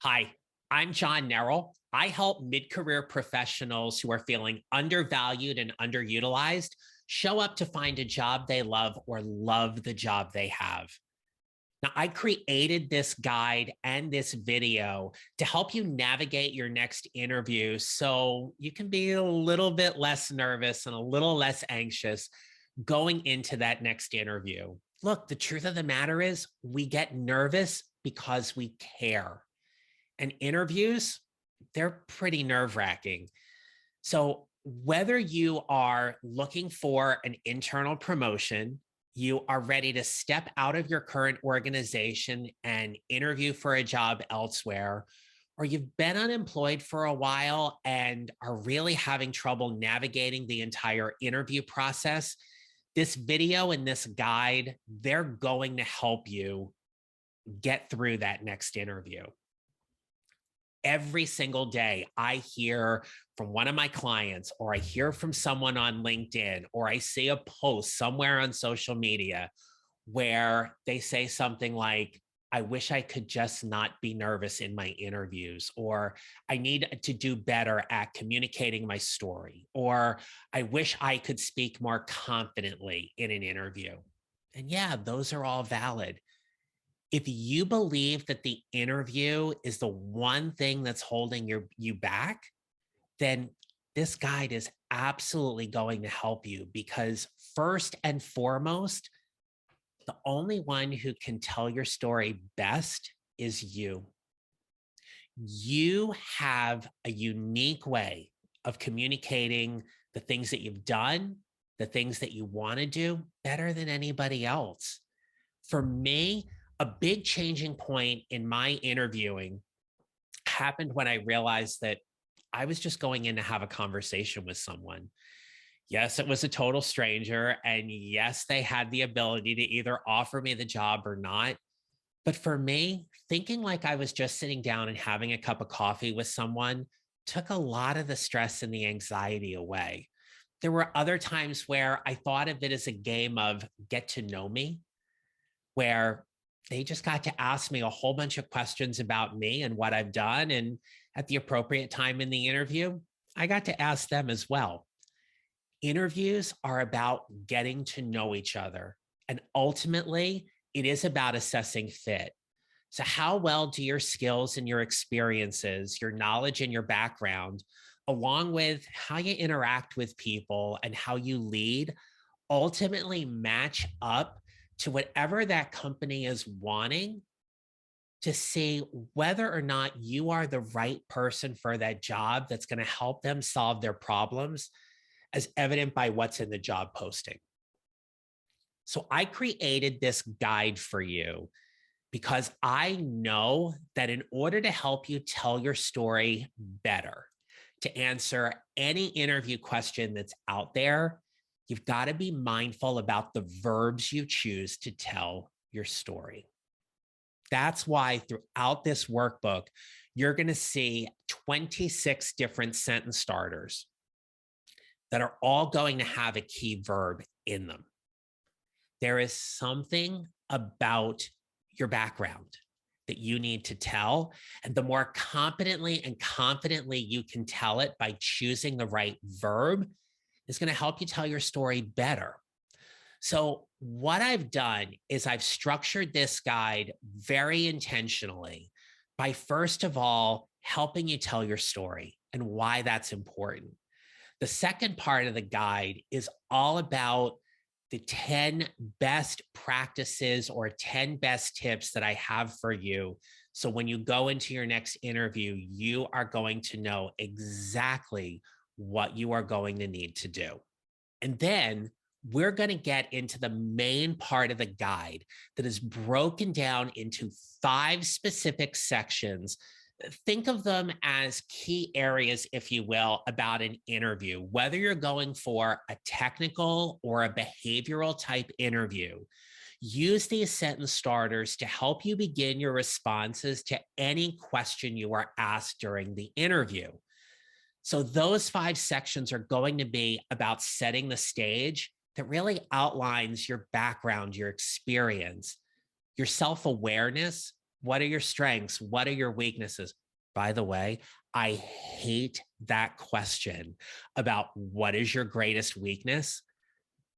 Hi, I'm John Nerrell. I help mid-career professionals who are feeling undervalued and underutilized show up to find a job they love or love the job they have. Now, I created this guide and this video to help you navigate your next interview so you can be a little bit less nervous and a little less anxious going into that next interview. Look, the truth of the matter is we get nervous because we care. And interviews, they're pretty nerve wracking. So, whether you are looking for an internal promotion, you are ready to step out of your current organization and interview for a job elsewhere, or you've been unemployed for a while and are really having trouble navigating the entire interview process, this video and this guide, they're going to help you get through that next interview. Every single day I hear from one of my clients, or I hear from someone on LinkedIn, or I see a post somewhere on social media where they say something like, I wish I could just not be nervous in my interviews, or I need to do better at communicating my story, or I wish I could speak more confidently in an interview. And yeah, those are all valid. If you believe that the interview is the one thing that's holding you back, then this guide is absolutely going to help you, because first and foremost, the only one who can tell your story best is you. You have a unique way of communicating the things that you've done, the things that you want to do better than anybody else. For me, a big changing point in my interviewing happened when I realized that I was just going in to have a conversation with someone. Yes, it was a total stranger. And yes, they had the ability to either offer me the job or not. But for me, thinking like I was just sitting down and having a cup of coffee with someone took a lot of the stress and the anxiety away. There were other times where I thought of it as a game of get to know me, where they just got to ask me a whole bunch of questions about me and what I've done. And at the appropriate time in the interview, I got to ask them as well. Interviews are about getting to know each other. And ultimately, it is about assessing fit. So, how well do your skills and your experiences, your knowledge and your background, along with how you interact with people and how you lead, ultimately match up to whatever that company is wanting, to see whether or not you are the right person for that job that's going to help them solve their problems, as evident by what's in the job posting. So I created this guide for you because I know that in order to help you tell your story better, to answer any interview question that's out there, you've got to be mindful about the verbs you choose to tell your story. That's why throughout this workbook, you're going to see 26 different sentence starters that are all going to have a key verb in them. There is something about your background that you need to tell. And the more competently and confidently you can tell it by choosing the right verb is going to help you tell your story better. So, what I've done is I've structured this guide very intentionally by, first of all, helping you tell your story and why that's important. The second part of the guide is all about the 10 best practices or 10 best tips that I have for you. So when you go into your next interview, you are going to know exactly what you are going to need to do. And then we're going to get into the main part of the guide that is broken down into 5 specific sections. Think of them as key areas, if you will, about an interview, whether you're going for a technical or a behavioral type interview. Use these sentence starters to help you begin your responses to any question you are asked during the interview. So, those 5 sections are going to be about setting the stage that really outlines your background, your experience, your self awareness, What are your strengths? What are your weaknesses? By the way, I hate that question about what is your greatest weakness.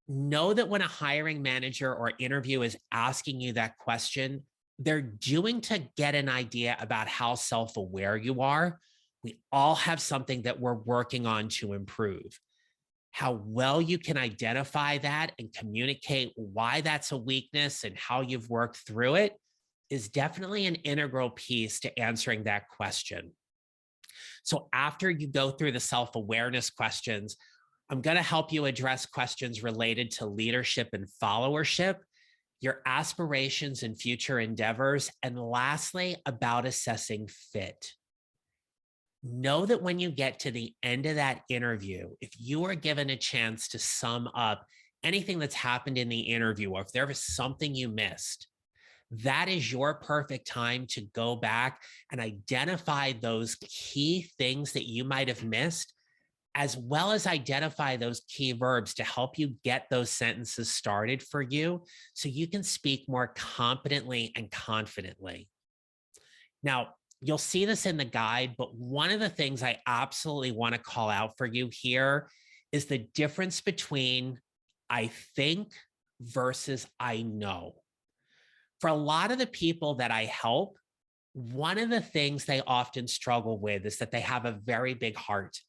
Know that when a hiring manager or interview is asking you that question, they're doing to get an idea about how self aware you are. We all have something that we're working on to improve. How well you can identify that and communicate why that's a weakness and how you've worked through it is definitely an integral piece to answering that question. So, after you go through the self awareness questions, I'm going to help you address questions related to leadership and followership, your aspirations and future endeavors, and lastly, about assessing fit. Know that when you get to the end of that interview, if you are given a chance to sum up anything that's happened in the interview, or if there was something you missed, that is your perfect time to go back and identify those key things that you might have missed, as well as identify those key verbs to help you get those sentences started for you so you can speak more competently and confidently. Now, you'll see this in the guide, but one of the things I absolutely want to call out for you here is the difference between I think versus I know. For a lot of the people that I help, one of the things they often struggle with is that they have a very big heart.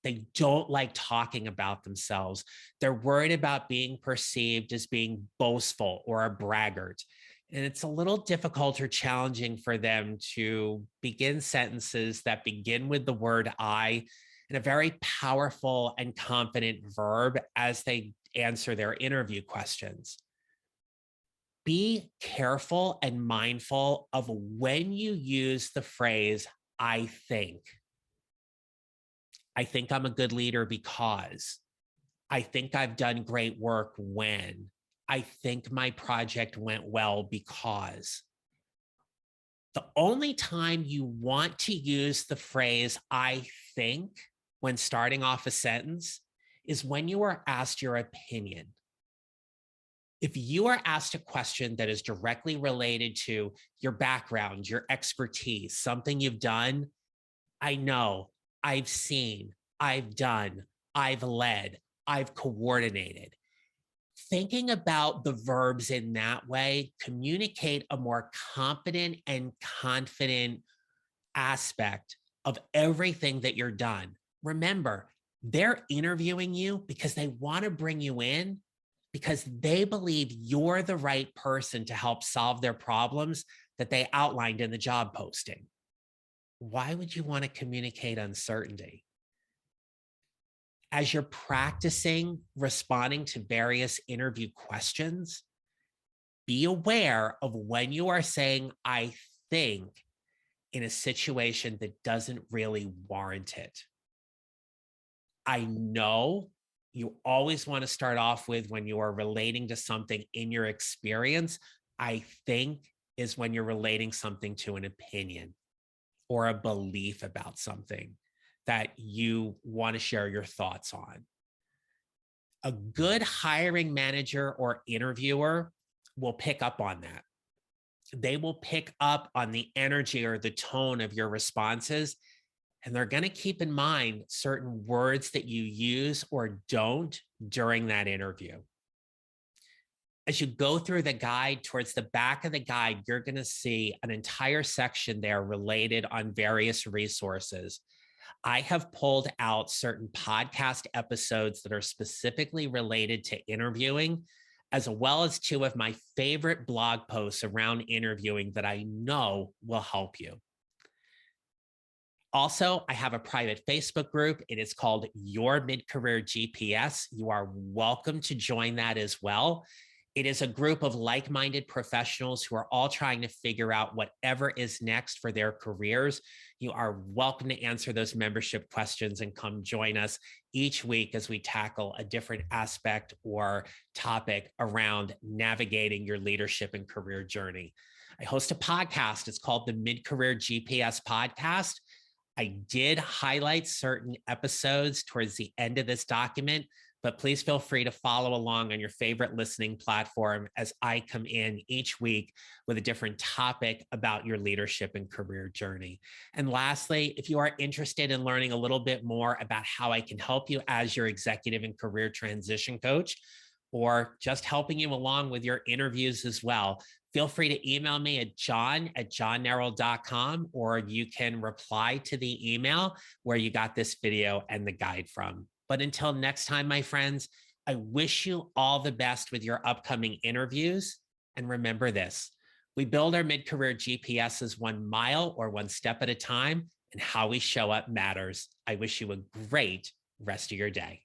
They don't like talking about themselves. They're worried about being perceived as being boastful or a braggart. And it's a little difficult or challenging for them to begin sentences that begin with the word I and a very powerful and confident verb as they answer their interview questions. Be careful and mindful of when you use the phrase, I think. I think I'm a good leader because. I think I've done great work when. I think my project went well because. The only time you want to use the phrase, I think, when starting off a sentence is when you are asked your opinion. If you are asked a question that is directly related to your background, your expertise, something you've done, I know, I've seen, I've done, I've led, I've coordinated. Thinking about the verbs in that way communicate a more competent and confident aspect of everything that you're done. Remember, they're interviewing you because they want to bring you in because they believe you're the right person to help solve their problems that they outlined in the job posting. Why would you want to communicate uncertainty? As you're practicing responding to various interview questions, be aware of when you are saying, I think, in a situation that doesn't really warrant it. I know you always want to start off with when you are relating to something in your experience. I think is when you're relating something to an opinion or a belief about something that you want to share your thoughts on. A good hiring manager or interviewer will pick up on that. They will pick up on the energy or the tone of your responses, and they're going to keep in mind certain words that you use or don't during that interview. As you go through the guide, towards the back of the guide, you're going to see an entire section there related on various resources. I have pulled out certain podcast episodes that are specifically related to interviewing, as well as two of my favorite blog posts around interviewing that I know will help you. Also, I have a private Facebook group. It is called Your Mid-Career GPS. You are welcome to join that as well. It is a group of like-minded professionals who are all trying to figure out whatever is next for their careers. You are welcome to answer those membership questions and come join us each week as we tackle a different aspect or topic around navigating your leadership and career journey. I host a podcast. It's called the Mid-Career GPS Podcast. I did highlight certain episodes towards the end of this document, But please feel free to follow along on your favorite listening platform as I come in each week with a different topic about your leadership and career journey. And lastly, if you are interested in learning a little bit more about how I can help you as your executive and career transition coach, or just helping you along with your interviews as well, feel free to email me at john@johnneral.com, or you can reply to the email where you got this video and the guide from. But until next time, my friends, I wish you all the best with your upcoming interviews. And remember this, we build our mid-career GPSs 1 mile or 1 step at a time, and how we show up matters. I wish you a great rest of your day.